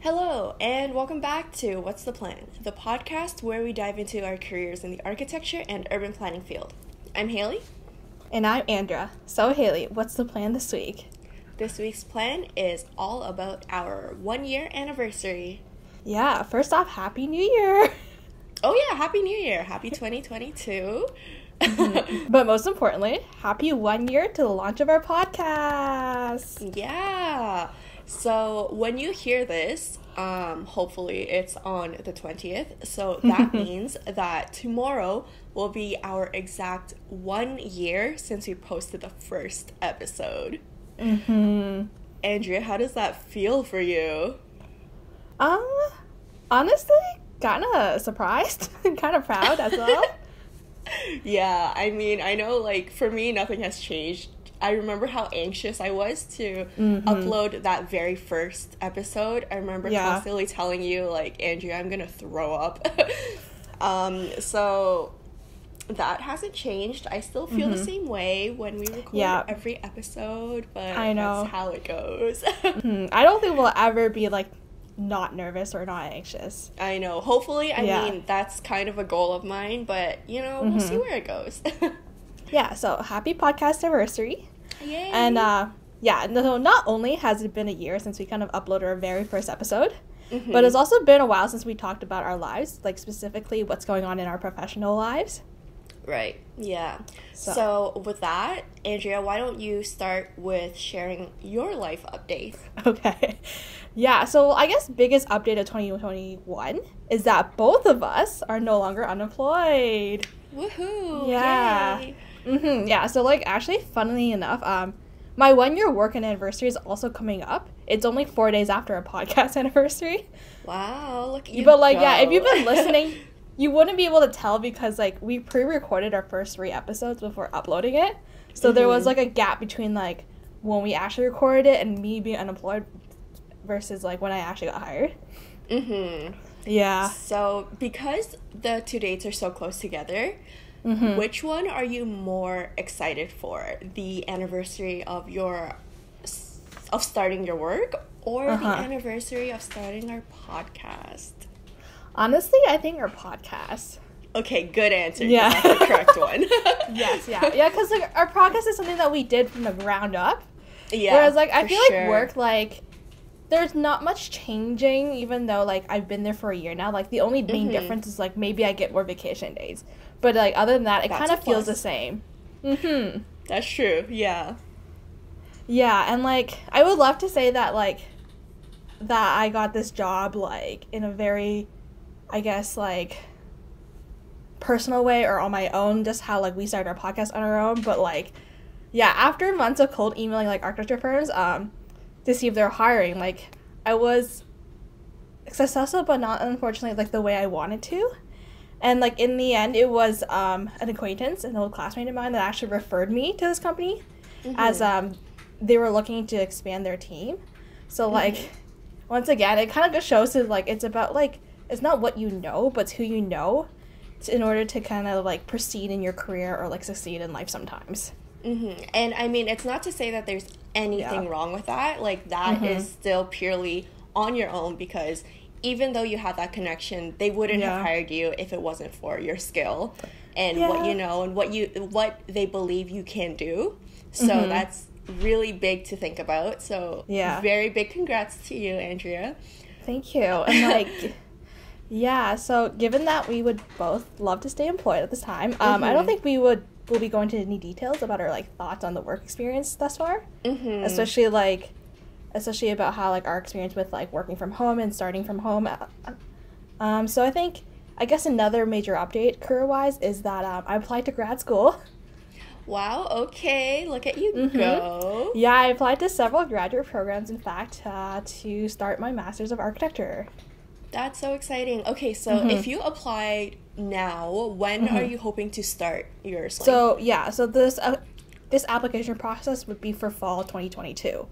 Hello, and welcome back to What's the Plan, the podcast where we dive into our careers in the architecture and urban planning field. I'm Haley. And I'm Andra. So, Haley, what's the plan this week? This week's plan is all about our 1-year anniversary. Yeah, first off, Happy New Year! Oh yeah, Happy New Year! Happy 2022! But most importantly, happy 1 year to the launch of our podcast! Yeah! So when you hear this, hopefully it's on the 20th. So that means that tomorrow will be our exact 1 year since we posted the first episode. Andrea, how does that feel for you? Honestly, kind of surprised, kind of proud as well. Yeah, I mean, I know, like, for me, nothing has changed. I remember how anxious I was to upload that very first episode. I remember constantly telling you, like, Andrea, I'm gonna throw up. So that hasn't changed. I still feel the same way when we record every episode, but I know. That's how it goes. I don't think we'll ever be, like, not nervous or not anxious. I know. Hopefully, I mean, that's kind of a goal of mine, but, you know, we'll see where it goes. Yeah, so happy Podcastiversary. Yay! And, so not only has it been a year since we kind of uploaded our very first episode, but it's also been a while since we talked about our lives, like specifically what's going on in our professional lives. Right, yeah. So with that, Andrea, why don't you start with sharing your life update? Okay. Yeah, so I guess biggest update of 2021 is that both of us are no longer unemployed. Woohoo! Yeah. Yay. Yeah, so like actually funnily enough, my 1 year work anniversary is also coming up. It's only 4 days after our podcast anniversary. Wow, look at you. But like, yeah, if you've been listening, you wouldn't be able to tell because like we pre-recorded our first 3 episodes before uploading it. So there was like a gap between like when we actually recorded it and me being unemployed versus like when I actually got hired. Yeah. So because the 2 dates are so close together, which one are you more excited for? The anniversary of starting your work or the anniversary of starting our podcast? Honestly, I think our podcast. Okay, good answer. Yeah. That's the correct one. Yes, yeah. Yeah, because like our podcast is something that we did from the ground up. Yeah. Whereas like I feel like work, like there's not much changing, even though like I've been there for a year now. Like the only main difference is like maybe I get more vacation days. But like other than that, it kind of feels the same. That's true. Yeah. Yeah, and like I would love to say that like that I got this job like in a very, I guess, like personal way or on my own, just how like we started our podcast on our own. But like, yeah, after months of cold emailing like architecture firms to see if they're hiring, like I was successful but not unfortunately like the way I wanted to. And like in the end it was an acquaintance, an old classmate of mine that actually referred me to this company as they were looking to expand their team. So like once again it kind of just shows that like it's about like it's not what you know but it's who you know in order to kind of like proceed in your career or like succeed in life sometimes. And I mean, it's not to say that there's anything wrong with that. Like that is still purely on your own because even though you had that connection, they wouldn't have hired you if it wasn't for your skill and what you know and what they believe you can do. So that's really big to think about. So very big congrats to you, Andrea. Thank you. And like yeah, so given that we would both love to stay employed at this time, I don't think we'll be going into any details about our like thoughts on the work experience thus far, especially about how like our experience with like working from home and starting from home. So I guess another major update career-wise is that I applied to grad school. Wow, okay, look at you go. Yeah, I applied to several graduate programs, in fact, to start my Master's of Architecture. That's so exciting. Okay, so if you applied now, when are you hoping to start your sling? So, yeah, so this application process would be for fall 2022.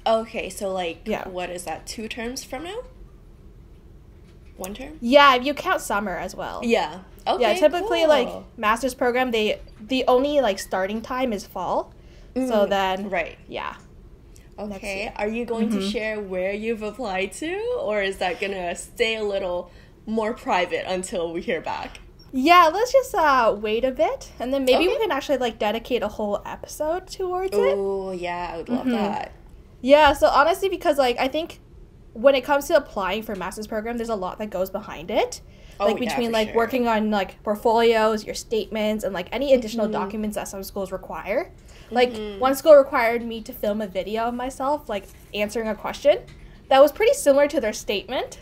Okay, so like, what is that, 2 terms from now? 1 term? Yeah, if you count summer as well. Yeah. Okay, yeah, typically, like, master's program, the only, like, starting time is fall. So then... Right. Yeah. Okay. year. Are you going to share where you've applied to, or is that going to stay a little more private until we hear back? Yeah, let's just wait a bit, and then maybe we can actually, like, dedicate a whole episode towards it. Oh, yeah, I would love that. Yeah, so honestly, because, like, I think when it comes to applying for a master's program, there's a lot that goes behind it. Like, between, like, working on, like, portfolios, your statements, and, like, any additional documents that some schools require. Like, one school required me to film a video of myself, like, answering a question that was pretty similar to their statement,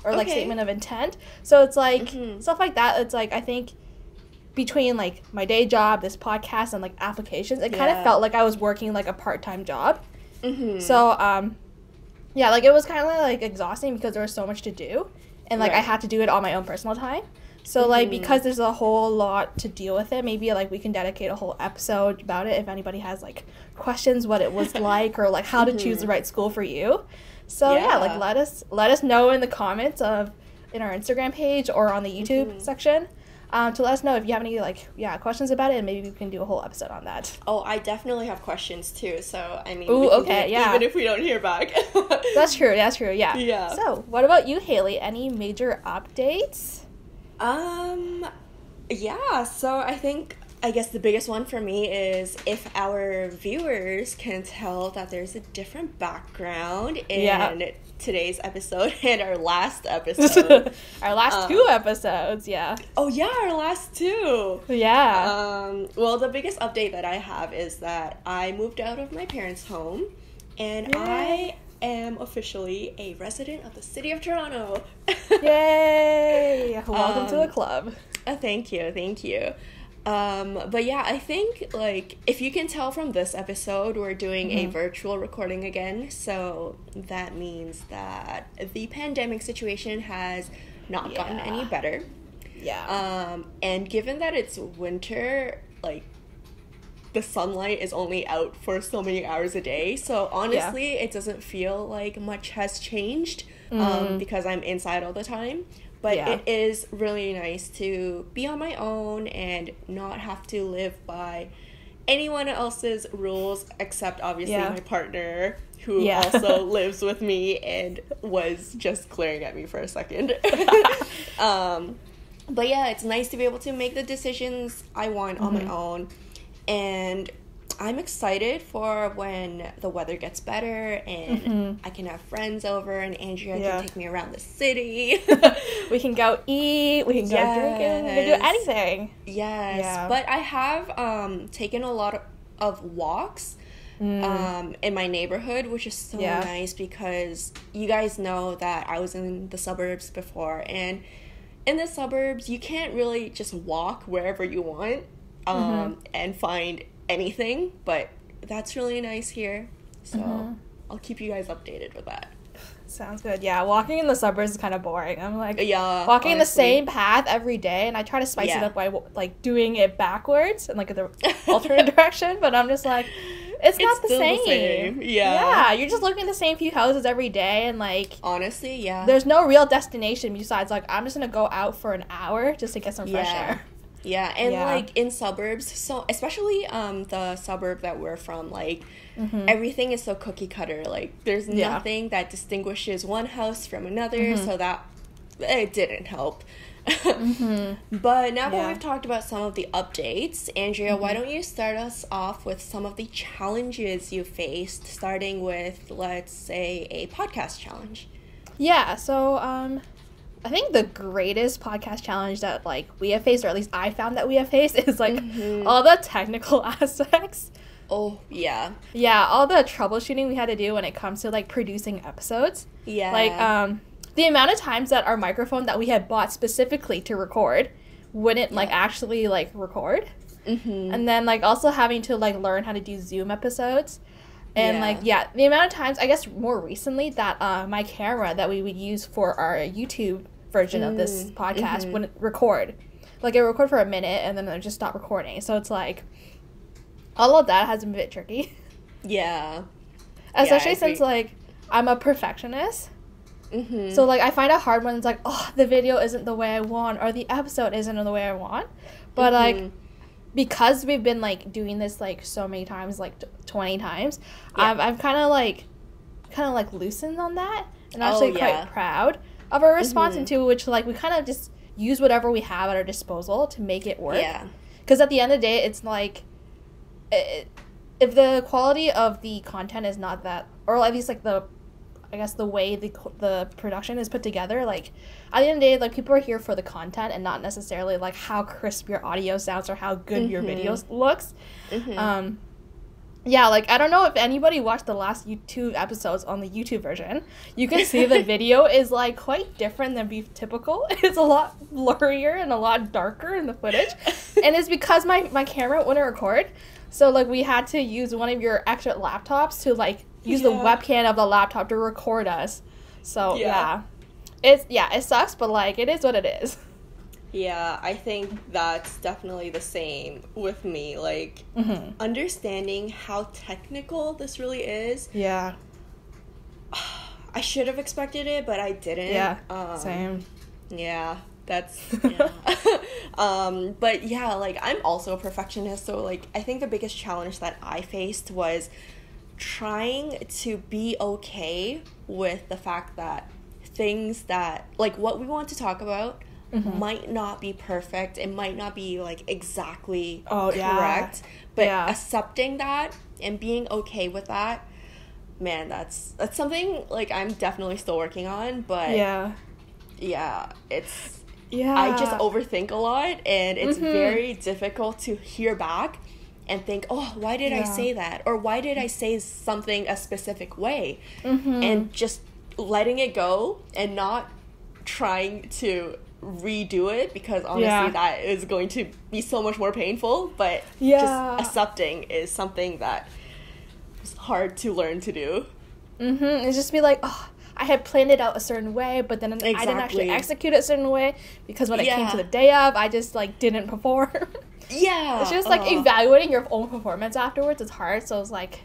or, like, statement of intent. So it's, like, stuff like that. It's, like, I think between, like, my day job, this podcast, and, like, applications, it kind of felt like I was working, like, a part-time job. So, yeah, like, it was kind of, like, exhausting because there was so much to do. And, like, I had to do it on my own personal time. So, like, because there's a whole lot to deal with it, maybe, like, we can dedicate a whole episode about it if anybody has, like, questions what it was like or, like, how to choose the right school for you. So, yeah, like, let us know in the comments in our Instagram page or on the YouTube section to let us know if you have any, like, questions about it, and maybe we can do a whole episode on that. Oh, I definitely have questions, too, so, I mean, even if we don't hear back. That's true, yeah. So, what about you, Haley? Any major updates? Yeah, so I guess the biggest one for me is if our viewers can tell that there's a different background in today's episode and our last episode. Our last two episodes, yeah. Oh, yeah, our last two. Yeah. Well, the biggest update that I have is that I moved out of my parents' home, and I am officially a resident of the city of Toronto. Yay! Welcome to the club. Thank you. But yeah, I think, like, if you can tell from this episode, we're doing a virtual recording again, so that means that the pandemic situation has not gotten any better. Yeah. And given that it's winter, like, the sunlight is only out for so many hours a day, so honestly, it doesn't feel like much has changed, because I'm inside all the time. But it is really nice to be on my own and not have to live by anyone else's rules, except obviously my partner, who also lives with me and was just glaring at me for a second. But yeah, it's nice to be able to make the decisions I want on my own. And I'm excited for when the weather gets better and I can have friends over and Andrea can take me around the city. We can go eat, we can go drinking, we can do anything. Yes. Yeah. But I have taken a lot of walks in my neighborhood, which is so nice because you guys know that I was in the suburbs before, and in the suburbs you can't really just walk wherever you want and find anything, but that's really nice here, so I'll keep you guys updated with that. Sounds good. Yeah, walking in the suburbs is kind of boring. I'm like walking in the same path every day, and I try to spice it up by like doing it backwards and like the alternate direction, but I'm just like it's not the same. Yeah, you're just looking at the same few houses every day, and like honestly there's no real destination besides like I'm just gonna go out for an hour just to get some fresh air. Yeah, and like in suburbs, so especially the suburb that we're from, like everything is so cookie cutter. Like there's nothing that distinguishes one house from another, so that it didn't help. But now that we've talked about some of the updates, Andrea, why don't you start us off with some of the challenges you faced, starting with, let's say, a podcast challenge. Yeah, so I think the greatest podcast challenge that, like, we have faced, or at least I found that we have faced, is, like, all the technical aspects. Oh, yeah. Yeah, all the troubleshooting we had to do when it comes to, like, producing episodes. Yeah. Like, the amount of times that our microphone that we had bought specifically to record wouldn't, like, actually, like, record. And then, like, also having to, like, learn how to do Zoom episodes. And, like, the amount of times, I guess more recently, that my camera that we would use for our YouTube version of this podcast wouldn't record. Like, it would record for a minute, and then it would just stop recording. So it's, like, all of that has been a bit tricky. Yeah. Especially since, like, I'm a perfectionist. So, like, I find it hard when it's, like, oh, the video isn't the way I want, or the episode isn't the way I want. But, like, because we've been like doing this like so many times, like 20 times, I've kind of like loosened on that, and I'm actually quite proud of our response into which like we kind of just use whatever we have at our disposal to make it work. Yeah. Because at the end of the day, it's like if the quality of the content is not that, or at least like the way the production is put together, like at the end of the day, like people are here for the content and not necessarily like how crisp your audio sounds or how good your videos looks. Yeah, like I don't know if anybody watched the last YouTube episodes on the YouTube version. You can see the video is like quite different than Beef Typical. It's a lot blurrier and a lot darker in the footage, and it's because my camera wouldn't record. So like we had to use one of your extra laptops to like use the webcam of the laptop to record us. So it sucks, but like it is what it is. Yeah, I think that's definitely the same with me. Like understanding how technical this really is. Yeah. I should have expected it, but I didn't. Yeah. Same. Yeah. That's but yeah, like I'm also a perfectionist, so like I think the biggest challenge that I faced was trying to be okay with the fact that things that like what we want to talk about might not be perfect, it might not be like exactly correct, but accepting that and being okay with that, man, that's something like I'm definitely still working on, but it's I just overthink a lot, and it's very difficult to hear back and think, oh, why did I say that? Or why did I say something a specific way? And just letting it go and not trying to redo it, because honestly that is going to be so much more painful, but just accepting is something that is hard to learn to do. It's just be like, oh, I had planned it out a certain way, but then I didn't actually execute it a certain way, because when it came to the day of, I just like didn't perform. It's just like evaluating your own performance afterwards is hard. So it's like,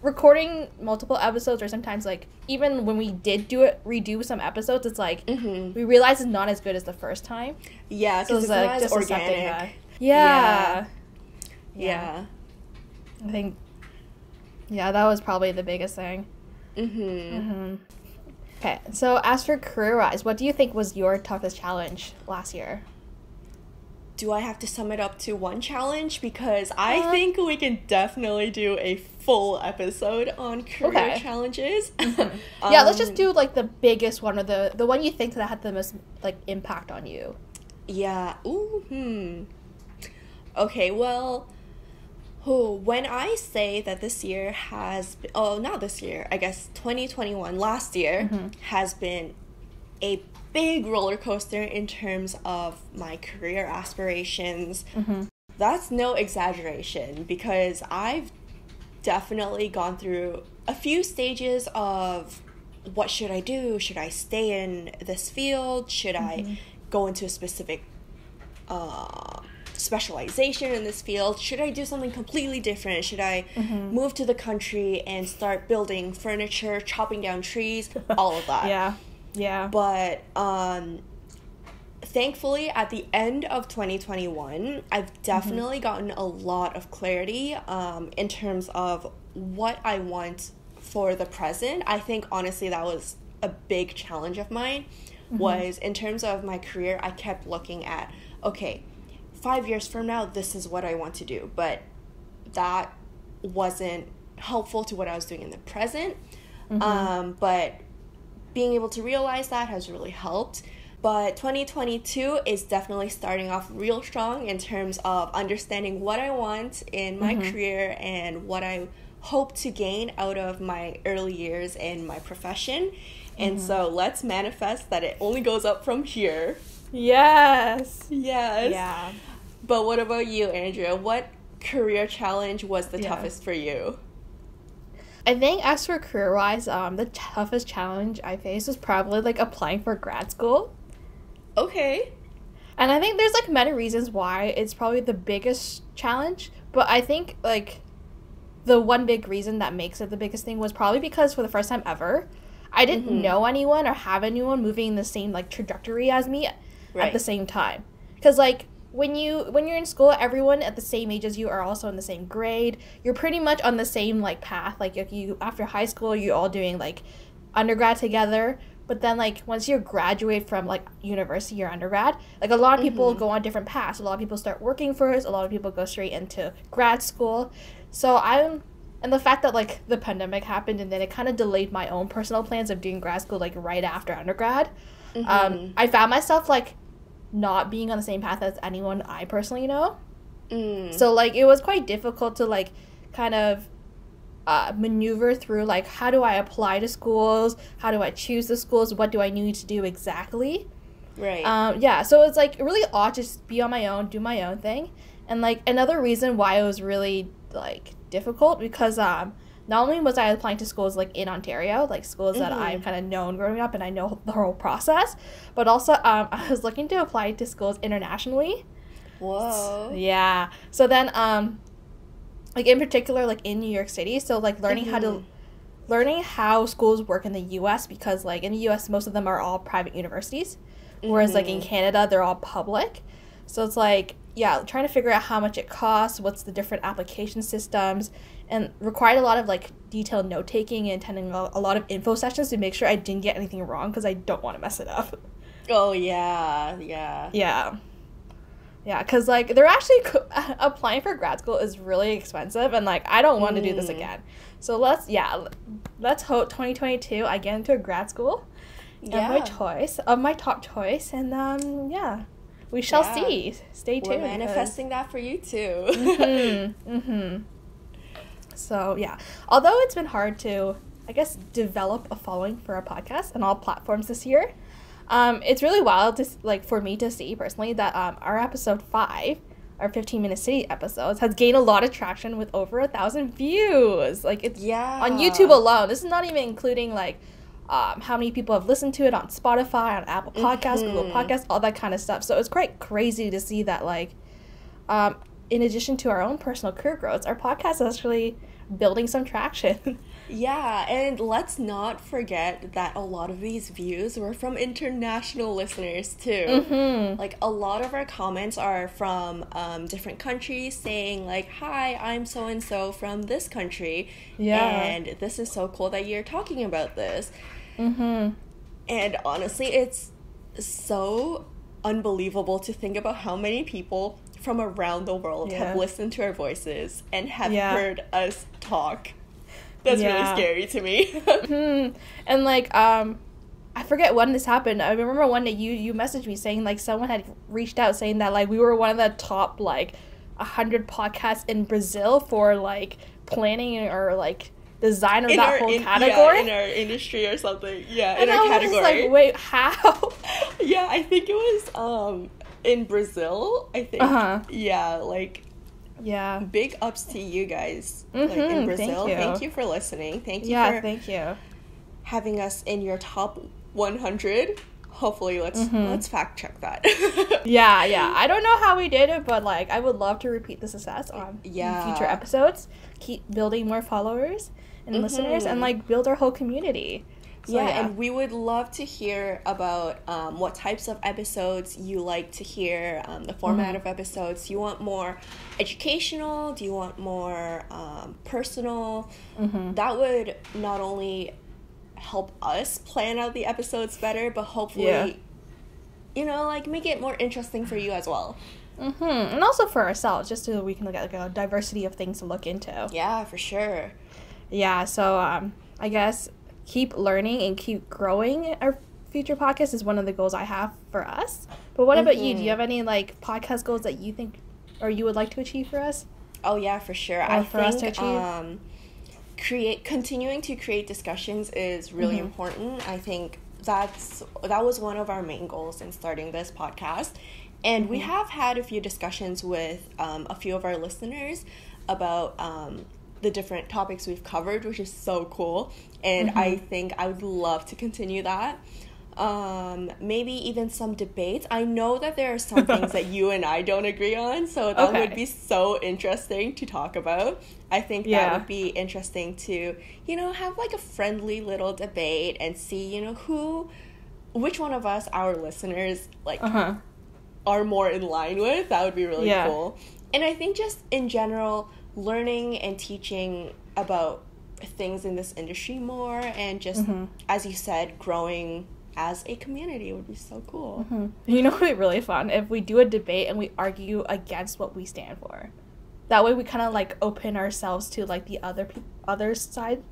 recording multiple episodes, or sometimes like even when we did redo some episodes, it's like we realize it's not as good as the first time. Yeah, because so it's not as organic. Yeah. I think that was probably the biggest thing. Okay, so as for career-wise, what do you think was your toughest challenge last year? Do I have to sum it up to one challenge? Because I think we can definitely do a full episode on career challenges. Let's just do like the biggest one, or the one you think that had the most like impact on you. Yeah. Okay, well, when I say that this year has... not this year. I guess 2021, last year, has been a big roller coaster in terms of my career aspirations. That's no exaggeration, because I've definitely gone through a few stages of what should I do? Should I stay in this field? Should I go into a specific... specialization in this field? Should I do something completely different? Should I move to the country and start building furniture, chopping down trees, all of that? But thankfully at the end of 2021, I've definitely gotten a lot of clarity in terms of what I want for the present. I think honestly that was a big challenge of mine, was in terms of my career. I kept looking at, okay, 5 years from now, this is what I want to do. But that wasn't helpful to what I was doing in the present. But being able to realize that has really helped. But 2022 is definitely starting off real strong in terms of understanding what I want in my career and what I hope to gain out of my early years in my profession. And so let's manifest that it only goes up from here. Yes. Yeah. But what about you, Andrea? What career challenge was the toughest for you? I think as for career-wise, the toughest challenge I faced was probably like applying for grad school. Okay. And I think there's like many reasons why it's probably the biggest challenge, but I think like the one big reason that makes it the biggest thing was probably because for the first time ever, I didn't know anyone or have anyone moving in the same like trajectory as me at the same time. Because like when you're in school, everyone at the same age as you are also in the same grade. You're pretty much on the same, like, path. Like, if you, after high school, you're all doing, like, undergrad together. But then, like, once you graduate from, like, university or undergrad, like, a lot of people go on different paths. A lot of people start working first. A lot of people go straight into grad school. So and the fact that, like, the pandemic happened and then it kind of delayed my own personal plans of doing grad school, like, right after undergrad. I found myself, like, not being on the same path as anyone I personally know. So, like, it was quite difficult to, like, kind of maneuver through, like, how do I apply to schools? How do I choose the schools? What do I need to do exactly? Right. Yeah, so it's, like, really odd to just be on my own, do my own thing. And, like, another reason why it was really, like, difficult, because not only was I applying to schools, like, in Ontario, like, schools that I've kind of known growing up and I know the whole process, but also I was looking to apply to schools internationally. Whoa. Yeah. So then, like, in particular, like, in New York City, so, like, learning how schools work in the U.S., because, like, in the U.S., most of them are all private universities, whereas, like, in Canada, they're all public. So it's, like, yeah, trying to figure out how much it costs, what's the different application systems, and required a lot of, like, detailed note-taking and attending a lot of info sessions to make sure I didn't get anything wrong, because I don't want to mess it up. Oh, yeah. Yeah, because, like, they're actually applying for grad school is really expensive, and, like, I don't want to do this again. So let's hope 2022 I get into a grad school of my top choice, and we shall see. Stay tuned. We're manifesting that for you too. So yeah, although it's been hard to, I guess, develop a following for our podcast on all platforms this year, it's really wild to, like, for me to see personally that our episode 5, our 15-minute city episodes, has gained a lot of traction with over 1,000 views. Like, it's on YouTube alone. This is not even including, like, how many people have listened to it on Spotify, on Apple Podcasts, Google Podcasts, all that kind of stuff. So it's quite crazy to see that, like, in addition to our own personal career growth, our podcast is actually building some traction. Yeah, and let's not forget that a lot of these views were from international listeners too. Like, a lot of our comments are from different countries saying, like, hi, I'm so-and-so from this country, and this is so cool that you're talking about this. And honestly, it's so unbelievable to think about how many people from around the world have listened to our voices and have heard us talk. That's really scary to me. And, like, I forget when this happened. I remember one day you messaged me saying, like, someone had reached out saying that, like, we were one of the top, like, 100 podcasts in Brazil for, like, planning or, like, design of in that whole category. In our industry or something. Yeah, and in our category. I was like, wait, how? Yeah, I think it was in Brazil, I think. Yeah, like... Yeah. Big ups to you guys, like, in Brazil. Thank you for listening. Thank you for having us in your top 100. Hopefully, let's fact check that. Yeah. I don't know how we did it, but, like, I would love to repeat the success on future episodes. Keep building more followers and listeners, and, like, build our whole community. So, and we would love to hear about what types of episodes you like to hear, the format of episodes. Do you want more educational? Do you want more personal? That would not only help us plan out the episodes better, but hopefully, you know, like, make it more interesting for you as well. And also for ourselves, just so we can look at, like, a diversity of things to look into. Yeah, for sure. Yeah, so I guess... keep learning and keep growing our future podcast is one of the goals I have for us. But what about you? Do you have any, like, podcast goals that you think or you would like to achieve for us? Oh, yeah, for sure. Or for us to achieve? Continuing to create discussions is really important. I think that was one of our main goals in starting this podcast. And we have had a few discussions with a few of our listeners about the different topics we've covered, which is so cool. And I think I would love to continue that. Maybe even some debates. I know that there are some things that you and I don't agree on, so that would be so interesting to talk about. I think that would be interesting to, you know, have, like, a friendly little debate and see, you know, which one of us, our listeners, like, are more in line with, that would be really cool. And I think just in general, learning and teaching about things in this industry more, and just, as you said, growing as a community would be so cool. You know what would be really fun? If we do a debate and we argue against what we stand for. That way we kind of, like, open ourselves to, like, the other side.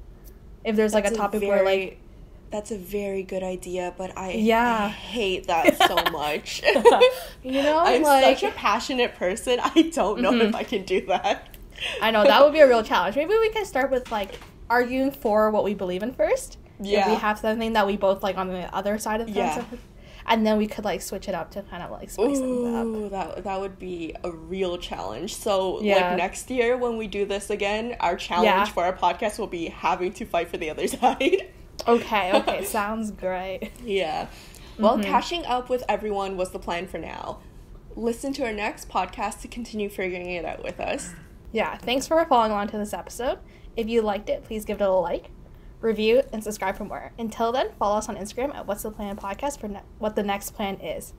If there's, like, a topic where, like... That's a very good idea, but I hate that so much. You know, I'm like... such a passionate person. I don't know if I can do that. I know, that would be a real challenge. Maybe we can start with, like, arguing for what we believe in first. Yeah. If we have something that we both like on the other side of the fence. And then we could, like, switch it up to kind of, like, spice things up. That would be a real challenge. So, like, next year when we do this again, our challenge for our podcast will be having to fight for the other side. Okay. Sounds great. Yeah. Well, catching up with everyone was the plan for now. Listen to our next podcast to continue figuring it out with us. Yeah. Thanks for following along to this episode. If you liked it, please give it a like, review, and subscribe for more. Until then, follow us on Instagram at What's the Plan Podcast for what the next plan is.